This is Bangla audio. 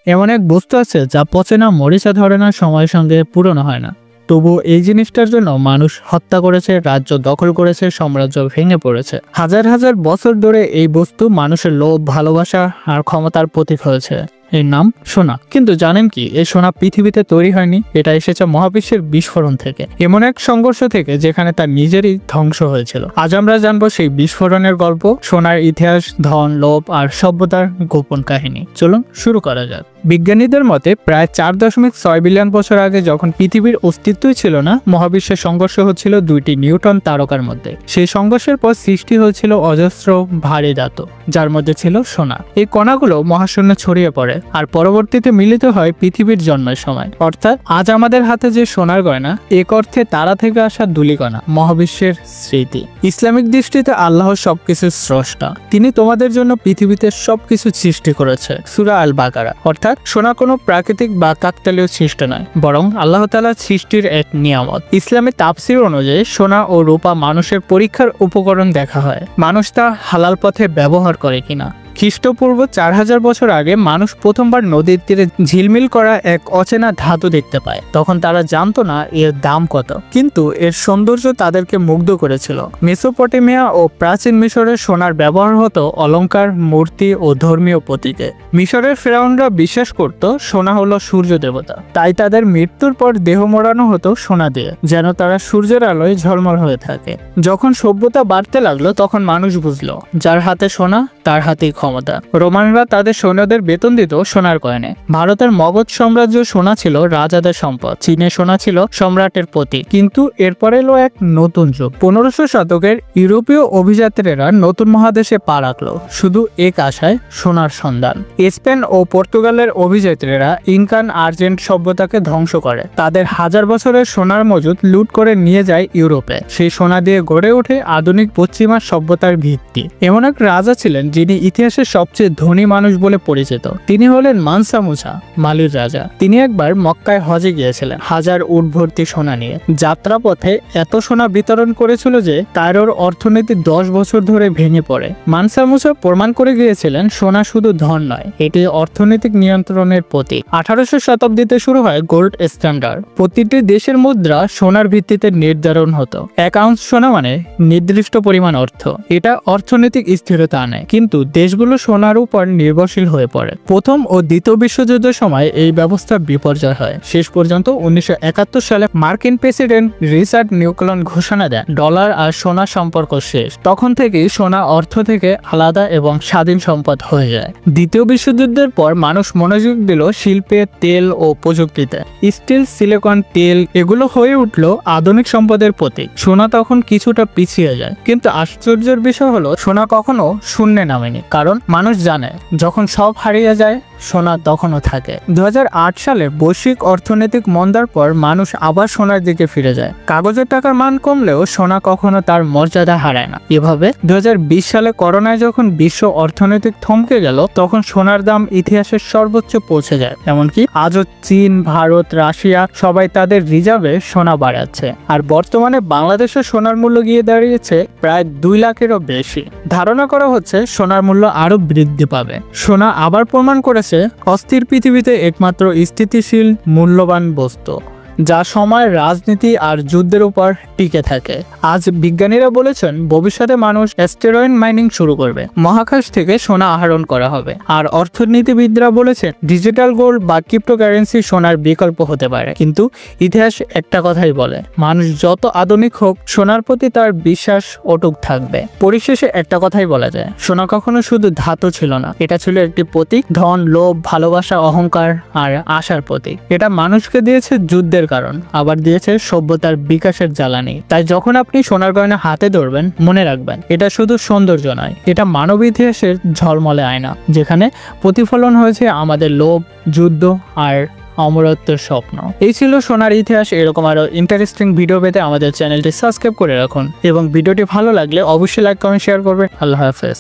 এমন এক বস্তু আছে যা পচে না, মরিচা ধরে না, সময়ের সঙ্গে পুরনো হয় না। তবু এই জিনিসটার জন্য মানুষ হত্যা করেছে, রাজ্য দখল করেছে, সাম্রাজ্য ভেঙে পড়েছে। হাজার হাজার বছর ধরে এই বস্তু মানুষের লোভ, ভালোবাসা আর ক্ষমতার প্রতীক হয়েছে। এর নাম সোনা। কিন্তু জানেন কি, এই সোনা পৃথিবীতে তৈরি হয়নি, এটা এসেছে মহাবিশ্বের বিস্ফোরণ থেকে, এমন এক সংঘর্ষ থেকে যেখানে তার নিজেরই ধ্বংস হয়েছিল। আজ আমরা জানবো সেই বিস্ফোরণের গল্প, সোনার ইতিহাস, ধন, লোভ আর সভ্যতার গোপন কাহিনী। চলুন শুরু করা যাক। বিজ্ঞানীদের মতে প্রায় 4.6 বিলিয়ন বছর আগে, যখন পৃথিবীর অস্তিত্বই ছিল না, মহাবিশ্বের সংঘর্ষ হচ্ছিল দুইটি নিউট্রন তারকার মধ্যে। সেই সংঘর্ষের পর সৃষ্টি হয়েছিল অজস্র ভারী ধাতু, যার মধ্যে ছিল সোনা। এই কণাগুলো মহাশূন্যে ছড়িয়ে পড়ে আর পরবর্তীতে মিলিত হয় পৃথিবীর জন্মের সময়। অর্থাৎ আজ আমাদের হাতে যে সোনার গয়না, এক অর্থে তারা থেকে আসা ধূলিকণা, মহাবিশ্বের স্মৃতি। ইসলামিক দৃষ্টিতে আল্লাহ সবকিছুর স্রষ্টা। তিনি তোমাদের জন্য পৃথিবীতে সবকিছু সৃষ্টি করেছে, সূরা আল বাকারা। অর্থাৎ সোনা কোনো প্রাকৃতিক বা কাকতালীয় সৃষ্টি নয়, বরং আল্লাহ তাআলার সৃষ্টির এক নিয়ামত। ইসলামের তাফসীর অনুযায়ী সোনা ও রূপা মানুষের পরীক্ষার উপকরণ দেখা হয়, মানুষ তা হালাল পথে ব্যবহার করে কিনা। খ্রিস্টপূর্ব 4000 বছর আগে মানুষ প্রথমবার নদীর তীরে ঝিলমিল করা এক অচেনা ধাতু দেখতে পায়। তখন তারা জানতো না এর দাম কত, কিন্তু এর সৌন্দর্য তাদেরকে মুগ্ধ করেছিল। মেসোপটেমিয়া ও প্রাচীন মিশরের সোনার ব্যবহার হতো অলংকার, মূর্তি ও ধর্মীয় প্রতীকে। মিশরের ফেরাউনরা বিশ্বাস করত সোনা হলো সূর্য দেবতা, তাই তাদের মৃত্যুর পর দেহ মোড়ানো হতো সোনা দিয়ে, যেন তারা সূর্যের আলোয় ঝলমল হয়ে থাকে। যখন সভ্যতা বাড়তে লাগলো, তখন মানুষ বুঝলো যার হাতে সোনা তার হাতেই ক্ষমতা। রোমানরা তাদের সৈন্যদের বেতন দিত সোনার কয়েনে। ভারতের মগধ সাম্রাজ্য সোনা ছিল রাজাদের সম্পদ, চীনে সোনা ছিল সম্রাটের প্রতীক। কিন্তু এরপরে এলো এক নতুন যুগ। 1500 শতকের ইউরোপীয় অভিযাত্রীরা নতুন মহাদেশে পা রাখলো শুধু এক আশায়, সোনার সন্ধান। স্পেন ও পর্তুগালের অভিযাত্রীরা ইনকান আর্জেন্ট সভ্যতাকে ধ্বংস করে, তাদের হাজার বছরের সোনার মজুদ লুট করে নিয়ে যায় ইউরোপে। সেই সোনা দিয়ে গড়ে ওঠে আধুনিক পশ্চিমা সভ্যতার ভিত্তি। এমন এক রাজা ছিলেন যিনি ইতিহাসের সবচেয়ে ধনী মানুষ বলে পরিচিত। তিনি হলেন মানসা মুসা, মালির রাজা। তিনি একবার মক্কায় হজে গিয়েছিলেন হাজার উট ভর্তি সোনা নিয়ে। যাত্রাপথে এত সোনা বিতরণ করেছিল যে কায়রোর অর্থনীতি 10 বছর ধরে ভেঙে পড়ে। মানসা মুসা প্রমাণ করে গিয়েছিলেন সোনা শুধু ধন নয়, এটি অর্থনৈতিক নিয়ন্ত্রণের প্রতীক। 1800 শতাব্দীতে শুরু হয় গোল্ড স্ট্যান্ডার্ড। প্রতিটি দেশের মুদ্রা সোনার ভিত্তিতে নির্ধারণ হতো। 1 আউন্স সোনা মানে নির্দিষ্ট পরিমাণ অর্থ। এটা অর্থনৈতিক স্থিরতা আনে, কিন্তু দেশগুলো সোনার উপর নির্ভরশীল হয়ে পড়ে। প্রথম ও দ্বিতীয় বিশ্বযুদ্ধের সময় এই ব্যবস্থা বিপর্যয় হয়। শেষ পর্যন্ত 1971 সালে মার্কিন প্রেসিডেন্ট রিচার্ড নিউক্লিন ঘোষণা দেন ডলার আর সোনার সম্পর্ক শেষ। তখন থেকেই সোনা অর্থ থেকে আলাদা এবং স্বাধীন সম্পদ হয়ে যায়। দ্বিতীয় বিশ্বযুদ্ধের পর মানুষ মনোযোগ দিল শিল্পে, তেল ও প্রযুক্তিতে। স্টিল, সিলিকন, তেল এগুলো হয়ে উঠলো আধুনিক সম্পদের প্রতীক। সোনা তখন কিছুটা পিছিয়ে যায়, কিন্তু আশ্চর্যের বিষয় হলো সোনা কখনো শূন্যে নামেনি। কারণ মানুষ জানে যখন সব হারিয়ে যায়, সোনা তখনও থাকে। 2008 সালে বৈশ্বিক অর্থনৈতিক মন্দার পর মানুষ আবার সোনার দিকে ফিরে যায়। কাগজের টাকার মান কমলেও সোনা কখনো তার মর্যাদা হারায় না। এভাবে 2020 সালে করোনায় যখন বিশ্ব অর্থনৈতিক থমকে গেল, তখন সোনার দাম ইতিহাসের সর্বোচ্চ পৌঁছে যায়। এমনকি আজও চীন, ভারত, রাশিয়া সবাই তাদের রিজার্ভে সোনা বাড়াচ্ছে। আর বর্তমানে বাংলাদেশের সোনার মূল্য গিয়ে দাঁড়িয়েছে প্রায় 2 লাখেরও বেশি। ধারণা করা হচ্ছে সোনার মূল্য আরো বৃদ্ধি পাবে। সোনা আবার প্রমাণ করেছে অস্থির পৃথিবীতে একমাত্র স্থিতিশীল মূল্যবান বস্তু, যা সময়, রাজনীতি আর যুদ্ধের উপর টিকে থাকে। আজ বিজ্ঞানীরা বলেছেন ভবিষ্যতে মানুষ অ্যাস্টেরয়েড মাইনিং শুরু করবে, মহাকাশ থেকে সোনা আহরণ করা হবে। আর অর্থনীতিবিদরা বলেছেন ডিজিটাল গোল্ড বা ক্রিপ্টোকারেন্সি সোনার বিকল্প হতে পারে। কিন্তু ইতিহাস একটা কথাই বলে, মানুষ যত আধুনিক হোক, সোনার প্রতি তার বিশ্বাস অটুট থাকবে। পরিশেষে একটা কথাই বলা যায়, সোনা কখনো শুধু ধাতু ছিল না, এটা ছিল একটি প্রতীক। ধন, লোভ, ভালোবাসা, অহংকার আর আশার প্রতীক। এটা মানুষকে দিয়েছে যুদ্ধের কারণ, আবার দিয়েছে সভ্যতার বিকাশের জ্বালানি। তাই যখন আপনি সোনার গয়না হাতে ধরবেন, মনে রাখবেন এটা শুধু সৌন্দর্য নয়, এটা মানব ইতিহাসের ঝলমলে আয়না, যেখানে প্রতিফলন হয়েছে আমাদের লোভ, যুদ্ধ আর অমরত্বের স্বপ্ন। এই ছিল সোনার ইতিহাস। এরকম আরো ইন্টারেস্টিং ভিডিও পেতে আমাদের চ্যানেলটি সাবস্ক্রাইব করে রাখুন এবং ভিডিওটি ভালো লাগলে অবশ্যই লাইক, কমেন্ট, শেয়ার করবেন। আল্লাহ হাফেজ।